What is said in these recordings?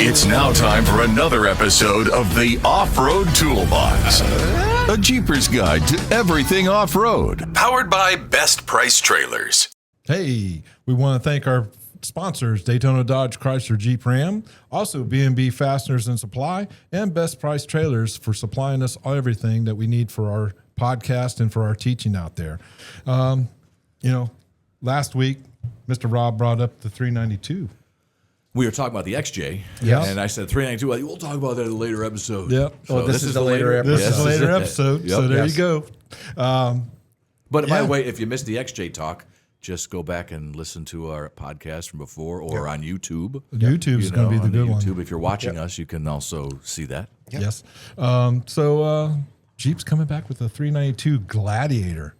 It's now time for another episode of the Off-Road Toolbox. A Jeepers guide to everything off-road. Powered by Best Price Trailers. Hey, we want to thank our sponsors, Daytona Dodge Chrysler Jeep Ram, also B&B Fasteners and Supply, and Best Price Trailers for supplying us everything that we need for our podcast and for our teaching out there. Last week, Mr. Rob brought up the 392. We were talking about the XJ, and I said 392. Well, we'll talk about that in a later episode. Yep. So this is the later episode. This is a later episode, so there you go. But by the way, if you missed the XJ talk, just go back and listen to our podcast from before or on YouTube. YouTube's going to be the good one. If you're watching us, you can also see that. Yep. Yes. Jeep's coming back with a 392 Gladiator.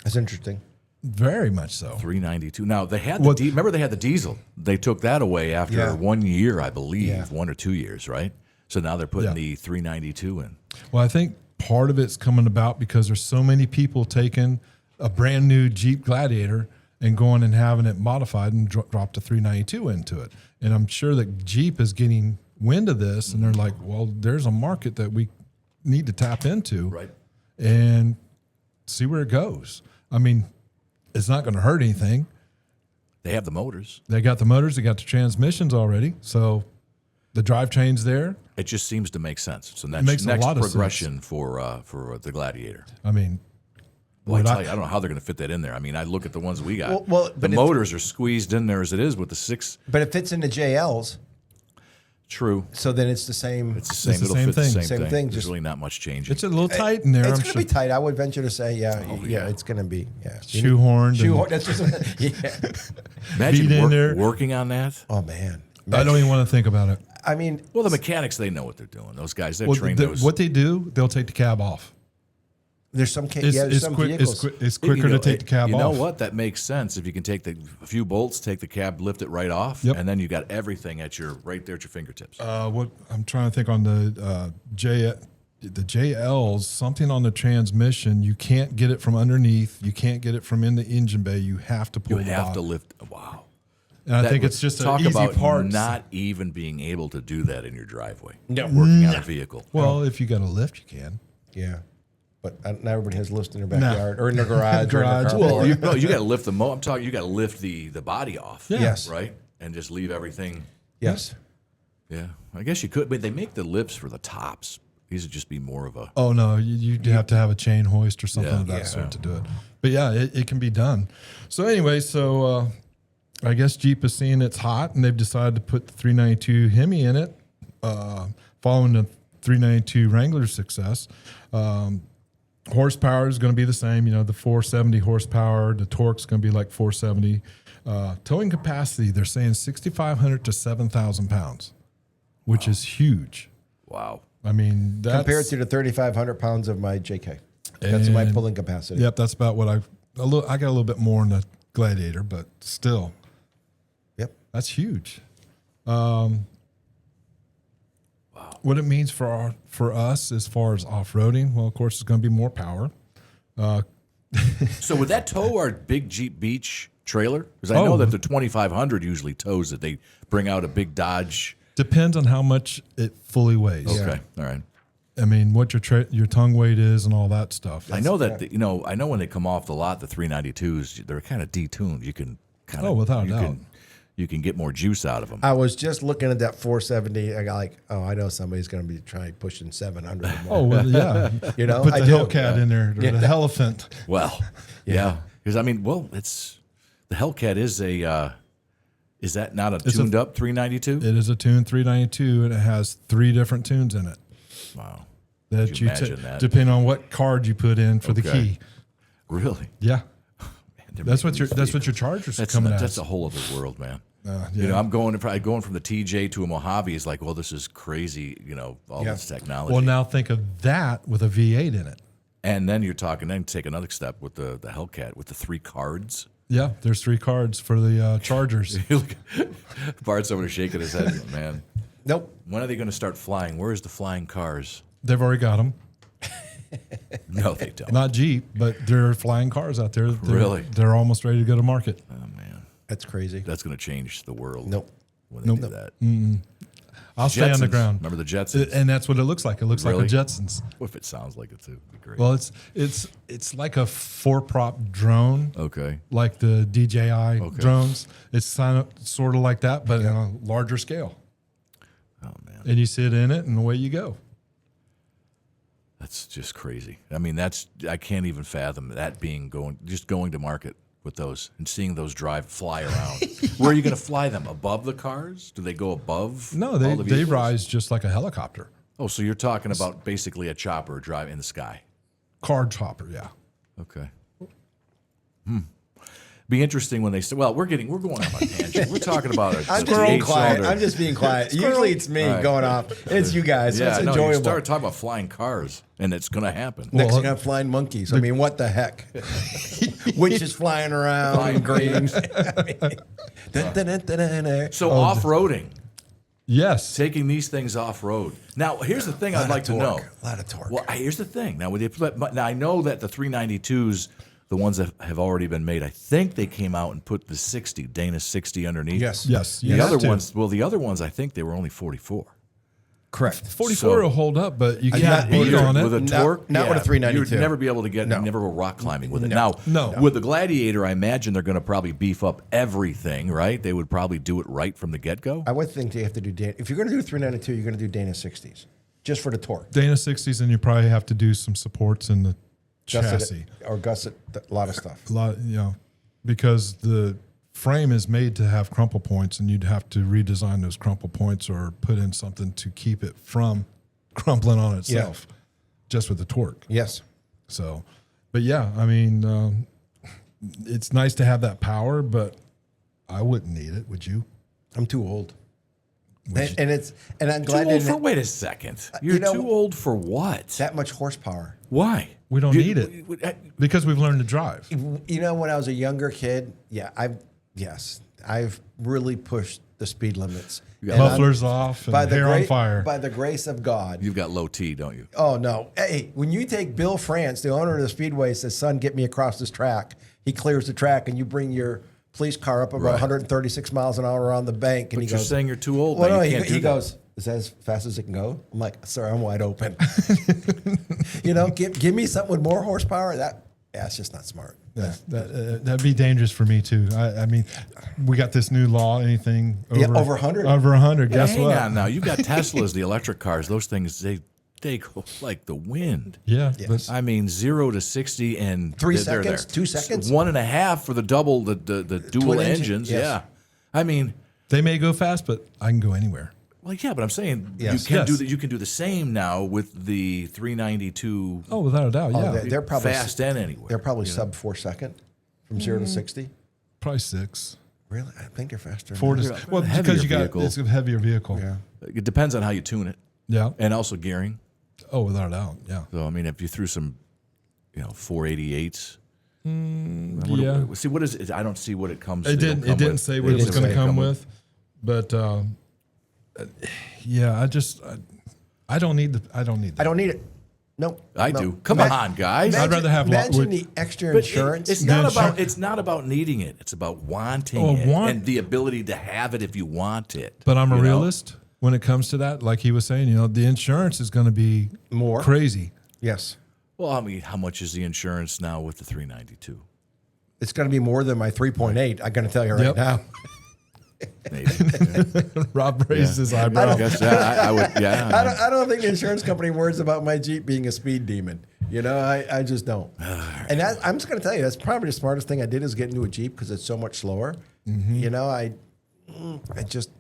That's interesting. Very much so. 392. Now, they had remember they had the diesel. They took that away after 1 year, I believe, 1 or 2 years, right? So now they're putting the 392 in. Well, I think part of it's coming about because there's so many people taking a brand new Jeep Gladiator and going and having it modified and drop the 392 into it. And I'm sure that Jeep is getting wind of this, and they're like, well, there's a market that we need to tap into, right, and see where it goes. I mean, it's not going to hurt anything. They have the motors. They got the motors. They got the transmissions already. So the drivetrain's there. It just seems to make sense. So next progression for the Gladiator. I mean, I don't know how they're going to fit that in there. I mean, I look at the ones we got. The motors are squeezed in there as it is with the 6. But it fits into JLs. True. So then it's the same. It's the same. It'll fit the same thing. There's really not much changing. It's a little tight in there. It's going to be tight. I would venture to say, it's going to be. Yeah. Shoehorned. That's just. Imagine working on that. Oh man. I don't even want to think about it. I mean, the mechanics, they know what they're doing. Those guys, they're trained. What they do, they'll take the cab off. There's some vehicles. It's quicker to take the cab off. You know what? That makes sense. If you can take a few bolts, take the cab, lift it right off, and then you got everything right there at your fingertips. What I'm trying to think on the JLs, something on the transmission, you can't get it from underneath. You can't get it from in the engine bay. You have to pull. You have to lift. Wow. And I think it's just an easy part. Talk about not even being able to do that in your driveway. No. Working on a vehicle. Well, if you got a lift, you can. Yeah. But not everybody has lifts in their backyard or in their garage. Well, you got to lift the I'm talking. You got to lift the body off. Yeah. Yes. Right, and just leave everything. Yes. Yeah, I guess you could, but they make the lips for the tops. These would just be more of a. Oh no, you'd have to have a chain hoist or something of that sort to do it. But yeah, it can be done. So anyway, I guess Jeep is seeing it's hot, and they've decided to put the 392 Hemi in it, following the 392 Wrangler success. Horsepower is going to be the same, the 470 horsepower. The torque's going to be like 470. Towing capacity, they're saying 6,500 to 7,000 pounds, which is huge. Wow. I mean, that's compared to the 3,500 pounds of my JK. That's my pulling capacity. Yep, that's about what I got a little bit more in the Gladiator, but still. Yep. That's huge. What it means for us as far as off-roading, well, of course, it's going to be more power. So would that tow our big Jeep Beach trailer? Because I know that the 2,500 usually tows it. They bring out a big Dodge. Depends on how much it fully weighs. Okay, all right. I mean, what your tongue weight is and all that stuff. I know that I know when they come off the lot, the 392s, they're kind of detuned. You can kind of without a doubt. You can get more juice out of them. I was just looking at that 470. I got like, I know somebody's going to be trying pushing 700 or more. Oh, well, yeah. Put the Hellcat in there, or the Hellelephant. Well, yeah. Because, it's the Hellcat is that not a tuned-up 392? It is a tuned 392, and it has 3 different tunes in it. Wow. That you imagine that? Depending on what card you put in for the key. Really? Yeah. That's what your Charger's coming at. That's a whole other world, man. I'm going from the TJ to a Mojave is like, well, this is crazy, all this technology. Well, now think of that with a V8 in it. And then you're talking, then take another step with the Hellcat with the 3 cards. Yeah, there's 3 cards for the Chargers. Bart's over there shaking his head, man. Nope. When are they going to start flying? Where's the flying cars? They've already got them. No, they don't. Not Jeep, but there are flying cars out there. Really? They're almost ready to go to market. Oh, man. That's crazy. That's going to change the world. Nope. When they do that. Mm-mm. I'll stay on the ground. Remember the Jetsons? And that's what it looks like. It looks like a Jetsons. What if it sounds like it too? It'd be great. Well, it's like a 4-prop drone. Okay. Like the DJI drones. It's sort of like that, but on a larger scale. Oh man. And you sit in it, and away you go. That's just crazy. I mean, I can't even fathom that being going to market with those and seeing those fly around. Where are you going to fly them? Above the cars? Do they go above? No, all the they vehicles? rise just like a helicopter. Oh, so you're talking about basically a chopper drive in the sky. Car chopper, yeah. Okay. Be interesting when they say, well, we're going on a tangent. We're talking about a I'm just being quiet. cylinder. I'm just being quiet. Usually it's me going off. It's you guys. So Yeah, it's no, you enjoyable. start talking about flying cars, and it's going to happen. Next thing, I'm flying monkeys. I mean, what the heck? Winches flying around. Flying green. So Oh, off-roading, Yes. taking these things off-road. Now, here's the thing I'd like to know. A lot of torque. Well, here's the thing. Now, I know that the 392s, the ones that have already been made, I think they came out and put the 60, Dana 60 underneath. Yes. Yes. The yes, other too. ones, the other ones, I think they were only 44. Correct. 44 will hold up, but you not can't beat either. on it. With a torque, not with a 392. You'd never be able to get, No. never go rock climbing with it. No. Now, with the Gladiator, I imagine they're going to probably beef up everything, right? They would probably do it right from the get-go. I would think you have to do Dana. If you're going to do 392, you're going to do Dana 60s just for the torque. Dana 60s, and you probably have to do some supports in the chassis. Gusset, a lot of stuff. A lot, because the frame is made to have crumple points, and you'd have to redesign those crumple points or put in something to keep it from crumpling on itself, just with the torque. Yes. So, but yeah, I mean, it's nice to have that power, but I wouldn't need it. Would you? I'm too old. And I'm glad Too old they for, wait a second. You're too old for what? that much horsepower. Why? We don't need it because we've learned to drive. You know, when I was a younger kid, I've really pushed the speed limits. And Mufflers off and hair on fire. By the grace of God. You've got low T, don't you? Oh, no. Hey, when you take Bill France, the owner of the Speedway, says, son, get me across this track. He clears the track, and you bring your police car up about 136 miles an hour around the bank. And But he you're goes, saying you're too old. well, now. no, You can't do he that. goes, is that as fast as it can go? I'm like, sir, I'm wide open. Give me something with more horsepower. That's just not smart. Yeah, that'd be dangerous for me too. I mean, we got this new law. Anything over 100. Over 100. Yeah, Guess hang what? on now. You've got Teslas, the electric cars. Those things, they go like the wind. Yeah, Yes. I mean, 0 to 60 in 3 they're seconds, there. 2 seconds? 1.5 for the double, the dual Twin engine, engines. yes. Yeah. I mean, they may go fast, but I can go anywhere. well, yeah, but I'm saying Yes. you can Yes. you can do the same now with the 392 Oh, without a doubt. Yeah, They're probably fast and anywhere. They're probably sub 4 second from 0 to 60. probably 6. Really? I think they're faster. 4 than to that. well, heavier because you got vehicle. it's a heavier vehicle. Yeah. It depends on how you tune it, Yeah. and also gearing. Oh, without a doubt. Yeah. So I mean, if you threw some, 488s. Yeah. See, what is it? I don't see what it comes. It didn't. It didn't say what it was going to come with, but yeah, I don't need the. I don't need. I don't need it. No. I no. do. Come on, guys. I'd rather have Imagine the extra But insurance. it's not about. It's not about needing it. It's about wanting it and the ability to have it if you want it. But I'm a you know? realist when it comes to that. Like he was saying, the insurance is going to be More. crazy. Yes. Well, I mean, how much is the insurance now with the 392? It's going to be more than my 3.8. I'm going to tell you right Yep. now. Maybe. Rob raised his I eyebrow. guess I would. Yeah. I don't think the insurance company worries about my Jeep being a speed demon. I just don't. And I'm just going to tell you, that's probably the smartest thing I did is get into a Jeep because it's so much slower. Mm-hmm. I've just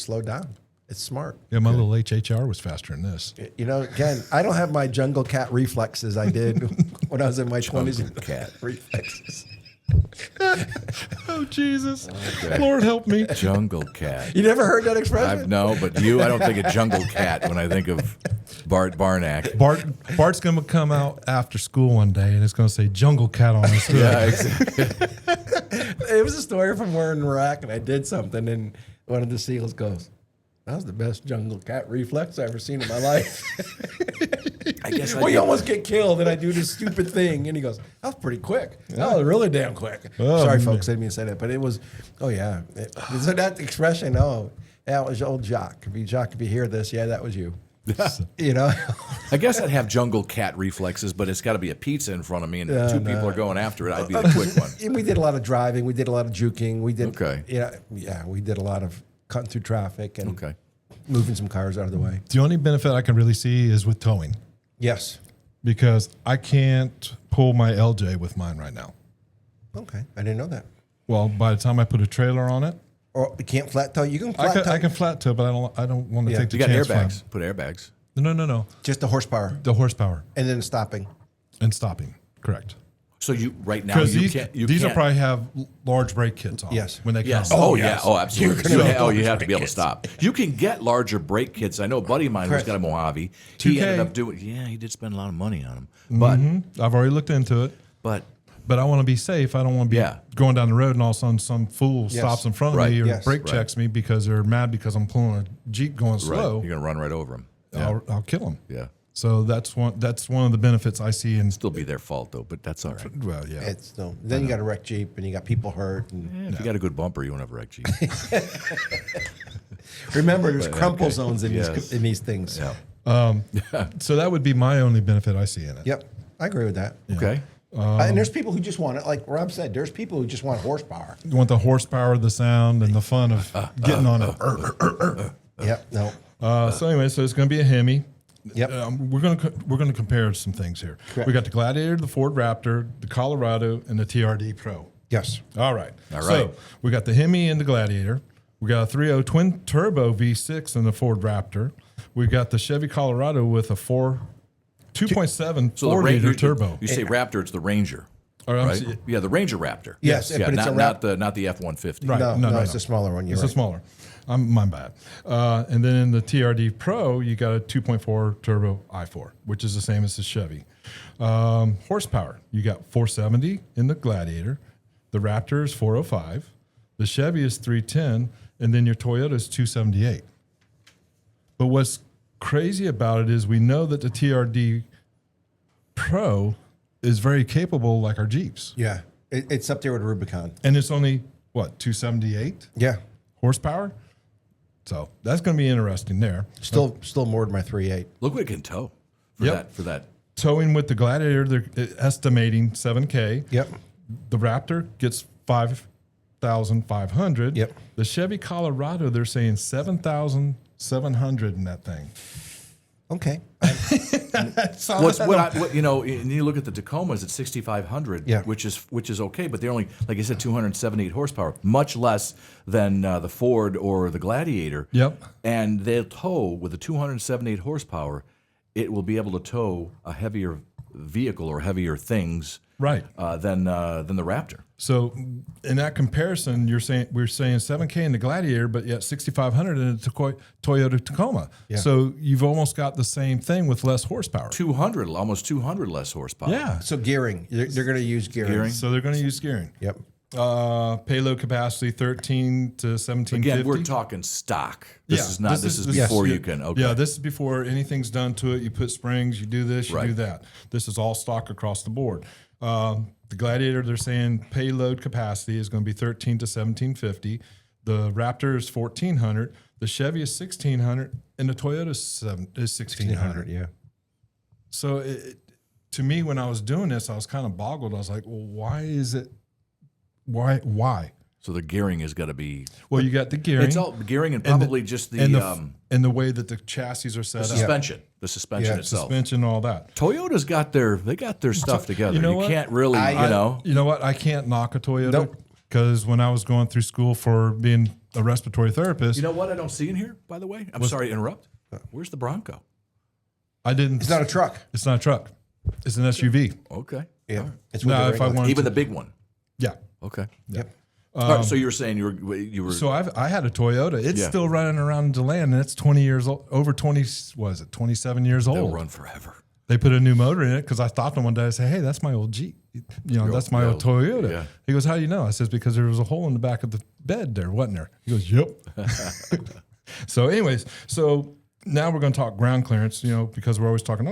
slowed down. It's smart. Yeah, my little HHR was faster than this. Again, I don't have my jungle cat reflexes I did when I was in my 20s. cat. Reflexes. Oh Jesus! Lord help me. Jungle cat. You never heard that expression? No, but I don't think of jungle cat when I think of Bart Barnack. Bart's gonna come out after school one day and it's gonna say "Jungle Cat" on his hood. Yeah, exactly. It was a story from where in Iraq, and I did something, and one of the SEALs goes, "That was the best jungle cat reflex I've ever seen in my life." I guess. Well, you almost get killed, and I do this stupid thing, and he goes, "That was pretty quick. That was really damn quick." Oh, Sorry, man. folks, I didn't mean to say that, but it was. Oh yeah, so that expression. Oh, Yeah, it was old Jacques. Jacques, if you hear this, yeah, that was you. You know? I guess I'd have jungle cat reflexes, but it's got to be a pizza in front of me, and if two people are going after it, I'd be the quick one. And we did a lot of driving. We did a lot of juking. We did, Okay. We did a lot of cutting through traffic and Okay. moving some cars out of the way. The only benefit I can really see is with towing, Yes. because I can't pull my LJ with mine right now. Okay. I didn't know that. Well, by the time I put a trailer on it, Or you can't flat tow. You can flat tow. I can flat tow, but I don't want to Yeah. take the You got chance. airbags. Put airbags. No. Just the horsepower The horsepower and then stopping. and stopping. Correct. So you right now Because you these, can't. You these will can't, probably have large brake kits on. Yes. When they come. Yes. out. Oh, yes. yeah. Oh, absolutely. You're gonna You have have to be able to stop. You can get larger brake kits. I know a buddy of mine who's got a Mojave. He 2K. ended up doing. Yeah, he did spend a lot of money on them. But I've already looked into it. but But I want to be safe. I don't want to be Yeah. going down the road and all of a sudden some fool stops in front of Right. me or Yes. brake Right. checks me because they're mad because I'm pulling a Jeep going right, slow. you're gonna run right over them. I'll kill them. Yeah. So that's one of the benefits I see in. Still be their fault though, but that's all right. Well, yeah. It's no. Then you got a wrecked Jeep and you got people hurt. And Yeah, if you got a good bumper, you won't have a wreck Jeep. remember, there's crumple zones in Yes. these things. Yeah. So that would be my only benefit I see in it. Yep, I agree with that. Okay. And there's people who just want it, like Rob said. There's people who just want horsepower. You want the horsepower, the sound, and the fun of getting on it. Yep. No. So anyway, so it's going to be a Hemi. Yep. We're gonna compare some things here. Correct. We got the Gladiator, the Ford Raptor, the Colorado, and the TRD Pro. Yes. All right. All So right. we got the Hemi and the Gladiator. We got a 3.0 twin turbo V6 in the Ford Raptor. We got the Chevy Colorado with a 2.7 So 4-liter turbo. You say Raptor, it's the Ranger. Or, Right? Yeah, the Ranger Raptor. Yes, Yeah, but it's not the F-150. Right. No, it's no. a smaller one. You're It's right. a smaller. My bad. And then in the TRD Pro, you got a 2.4 turbo i4, which is the same as the Chevy. Horsepower, you got 470 in the Gladiator. The Raptor is 405. The Chevy is 310. And then your Toyota is 278. But what's crazy about it is we know that the TRD Pro is very capable like our Jeeps. Yeah. It's up there with Rubicon. And it's only, what, 278 Yeah. horsepower? So that's going to be interesting there. Still more than my 3.8. Look what it can tow for Yep. that. Towing with the Gladiator, they're estimating 7K. Yep. The Raptor gets 5,500. Yep. The Chevy Colorado, they're saying 7,700 in that thing. Okay. You know, and you look at the Tacomas at 6,500, Yeah. which is okay, but they're only, like I said, 278 horsepower, much less than the Ford or the Gladiator. Yep. And they'll tow with the 278 horsepower. It will be able to tow a heavier vehicle or heavier things, Right. than the Raptor. So in that comparison, we're saying 7K in the Gladiator, but yet 6,500 in the Toyota Tacoma. Yeah. So you've almost got the same thing with less horsepower. Almost 200 less horsepower. Yeah. So gearing. They're going to use gearing. Gearing. So they're going to use gearing. Yep. Payload capacity 13 to 1750. Again, we're talking stock. This is not. This is yes. before Yeah. you can. Okay. Yeah, this is before anything's done to it. You put springs, you do this, you Right. do that. This is all stock across the board. The Gladiator, they're saying payload capacity is going to be 13 to 1750. The Raptor is 1400. The Chevy is 1600, and the Toyota is 1600. Yeah. So to me, when I was doing this, I was kind of boggled. I was like, well, why is it? Why? So the gearing has got to be. Well, you got the gearing. It's all gearing and probably just the, and the way that the chassis are set up. suspension. The suspension Yeah, itself. Suspension, all that. Toyota's got their stuff together. you know You what? can't really, You know what? I can't knock a Toyota Nope. because when I was going through school for being a respiratory therapist, You know what I don't see in here, by the way? I'm sorry to interrupt. Where's the Bronco? I didn't. It's not a truck. It's not a truck. It's an SUV. Okay. Yeah. It's No, with the if I regular- wanted Even to, the big one. yeah. Okay. Yep. All right, so you were saying you were So I had a Toyota. It's Yeah. still running around DeLand, and it's 20 years old. Over 20. Was it 27 years they'll old? run forever. They put a new motor in it because I stopped him one day. I said, "Hey, that's my old Jeep. That's my old Toyota." yeah. He goes, "How do you know?" I says, "Because there was a hole in the back of the bed there, wasn't there?" He goes, "Yep." So, anyways, now we're going to talk ground clearance. Because we're always talking,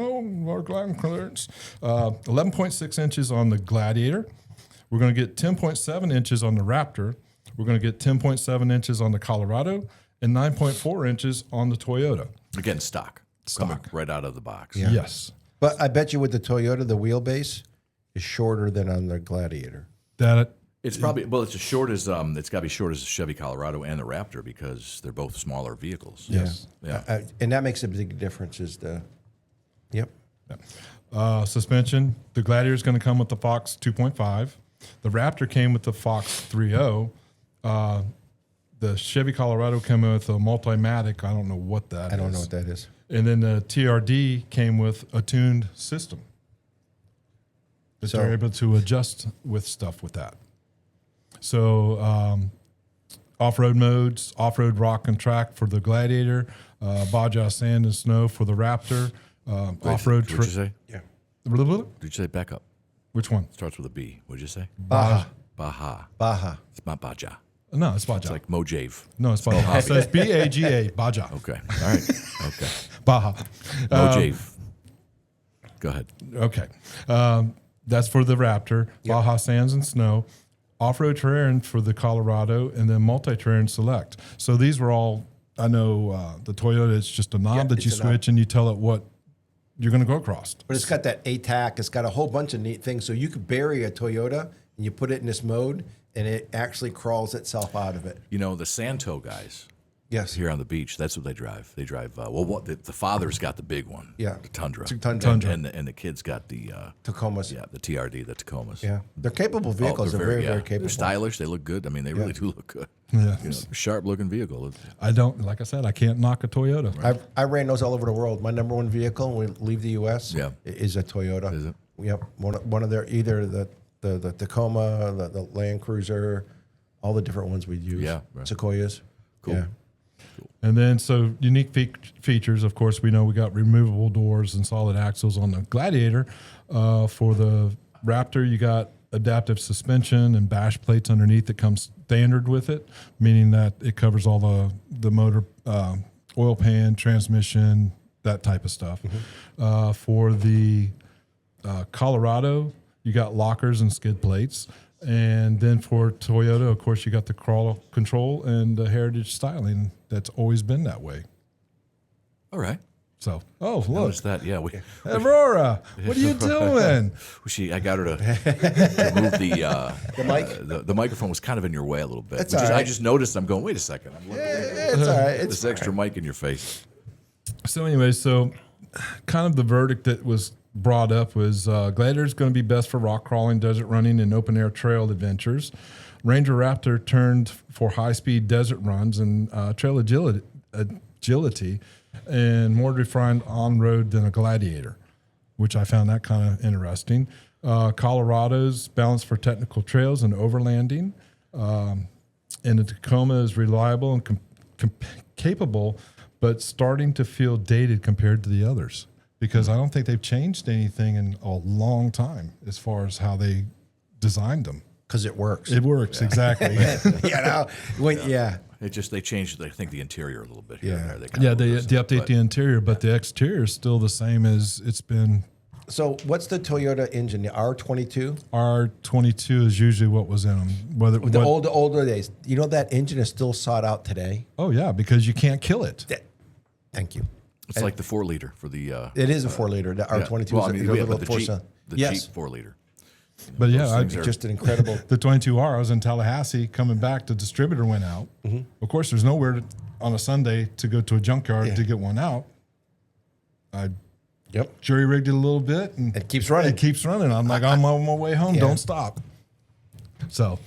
our ground clearance. 11.6 inches on the Gladiator. We're going to get 10.7 inches on the Raptor. We're going to get 10.7 inches on the Colorado and 9.4 inches on the Toyota. Again, stock. Coming right out of the box. Yeah. Yes. But I bet you with the Toyota, the wheelbase is shorter than on the Gladiator. It's probably it's as short as it's got to be short as the Chevy Colorado and the Raptor because they're both smaller vehicles. Yes. Yeah. And that makes a big difference. Is the yep. Suspension. The Gladiator is going to come with the Fox 2.5. The Raptor came with the Fox 3.0. The Chevy Colorado came with a Multimatic. I don't know what that is. I don't know what that is. And then the TRD came with a tuned system. That So- they're able to adjust with stuff with that. So off-road modes, off-road rock and track for the Gladiator, Baja sand and snow for the Raptor, off-road. What'd you say? Yeah. Did you say back up? Which one? Starts with a B. What'd you say? Baja. Baja. It's not Baja. No, it's Baja. It's like Mojave. No, it's Baja. So it's Baga, Baja. Okay. All right. Okay. Baja. Mojave. Go ahead. Okay. That's for the Raptor, Baja Sands and Snow, off-road terrain for the Colorado, and then multi-terrain select. So these were all, I know the Toyota, it's just a knob that you it's a knob. switch and you tell it what you're going to go across. But it's got that ATAC. It's got a whole bunch of neat things. So you could bury a Toyota and you put it in this mode, and it actually crawls itself out of it. You know, the Santo guys Yes. here on the beach, that's what they drive. They drive, the father's got the big one. Yeah. The Tundra. Tundra. And the kid's got the, Tacomas. yeah, the TRD, the Tacomas. Yeah. They're capable vehicles. they're they're very, yeah. very capable. They're stylish. They look good. I mean, they really do look good. Yeah. You know, sharp-looking vehicle. I don't, like I said, I can't knock a Toyota. I ran those all over the world. My number one vehicle when we leave the U.S. is a Toyota. Is it? Yep. One of their, either the Tacoma, the Land Cruiser, all the different ones we use. Yeah, right. Sequoias. Cool. Yeah. And then, so unique features, of course, we know we got removable doors and solid axles on the Gladiator. For the Raptor, you got adaptive suspension and bash plates underneath that comes standard with it, meaning that it covers all the motor, oil pan, transmission, that type of stuff. For the Colorado, you got lockers and skid plates. And then for Toyota, of course, you got the crawl control and the heritage styling. That's always been that way. All right. So, oh, look. Notice that. Yeah. Aurora, what are you doing? I got her to move the mic? The microphone was kind of in your way a little bit. That's Which all is, I right. just noticed. I'm going. Wait a second. I'm looking at It's all right. It's this extra mic in your face. So anyway, kind of the verdict that was brought up was Gladiator is going to be best for rock crawling, desert running, and open air trail adventures. Ranger Raptor turned for high speed desert runs and trail agility, and more refined on road than a Gladiator, which I found that kind of interesting. Colorado's balanced for technical trails and overlanding, and the Tacoma is reliable and capable, but starting to feel dated compared to the others. Because I don't think they've changed anything in a long time as far as how they designed them. because it works. It works, exactly. Yeah. It just they changed. I think the interior a little bit here and there. They Yeah, kinda they moved it, update but the interior, but the exterior is still the same as it's been. So what's the Toyota engine? The R22? R22 is usually what was in them. The older days. You know that engine is still sought out today? Oh, yeah, because you can't kill it. Thank you. It's like the 4-liter for the. It is a 4-liter. The R22 Well, I is mean, a yeah, little but the four Jeep, cylinder. the Yes. Jeep 4-liter. But yeah, things are- Just an incredible. the 22R, I was in Tallahassee coming back, the distributor went out. Of course, there's nowhere on a Sunday to go to a junkyard to get one out. I Yep. jury rigged it a little bit and It keeps running. It keeps running. I'm like, I'm on my way home. Yeah. Don't stop. So,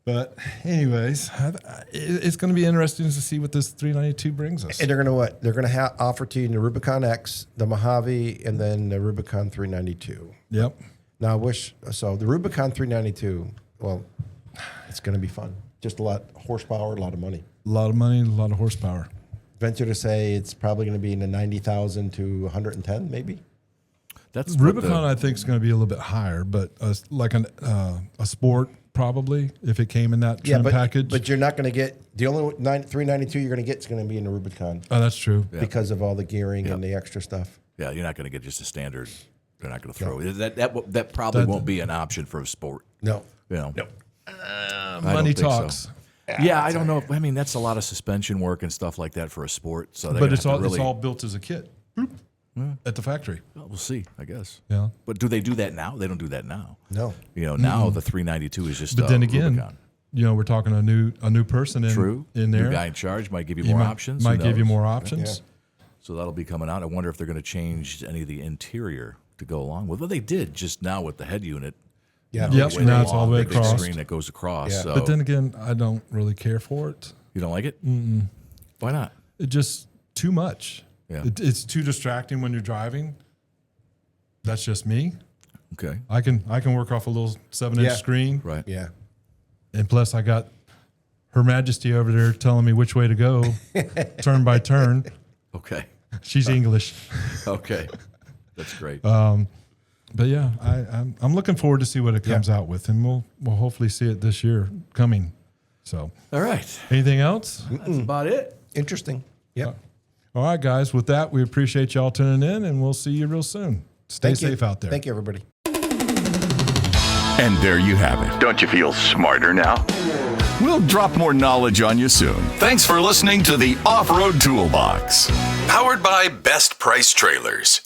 but anyways, it's going to be interesting to see what this 392 brings us. And they're gonna what? They're gonna offer to you the Rubicon X, the Mojave, and then the Rubicon 392. Yep. Now I wish so. The Rubicon 392. Well, it's gonna be fun. Just a lot of horsepower, a lot of money. A lot of money, a lot of horsepower. Venture to say it's probably going to be in the 90,000 to 110, maybe. That's what Rubicon, I think, is going to be a little bit higher, but like a sport probably if it came in that trim package. But you're not going to get the only 392 you're going to get is going to be in the Rubicon Oh, that's true. because of all the gearing and the extra stuff. Yeah, you're not going to get just a standard. They're not going to throw that probably won't be an option for a sport. No, You know, no. I don't Money think so. talks. Yeah, I don't know. I mean, that's a lot of suspension work and stuff like that for a sport. So, But it's all built as a kit at the factory. Well, we'll see, I guess. Yeah. But do they do that now? They don't do that now. No. Now the 392 is just. But then again, Rubicon. we're talking a new person in True. in there. New guy in charge might give you He more options. Who Might give you knows? more options. So that'll be coming out. I wonder if they're going to change any of the interior to go along with. Well, they did just now with the head unit. Yeah. Yep. Way Now it's long, all the way big across. screen that goes across. Yeah. So. But then again, I don't really care for it. You don't like it? Why not? It just too much. Yeah. It's too distracting when you're driving. That's just me. Okay. I can work off a little 7-inch Yeah. screen, Right. Yeah. and plus I got Her Majesty over there telling me which way to go, turn by turn. Okay. She's English, Okay. That's great. but yeah, I'm looking forward to see what it comes out with, and we'll hopefully see it this year coming. So, All right. anything else? That's about it. Interesting. Yep. All right, guys. With that, we appreciate y'all tuning in, and we'll see you real soon. Stay Thank you. safe out there. Thank you, everybody. And there you have it. Don't you feel smarter now? We'll drop more knowledge on you soon. Thanks for listening to the Off-Road Toolbox, powered by Best Price Trailers.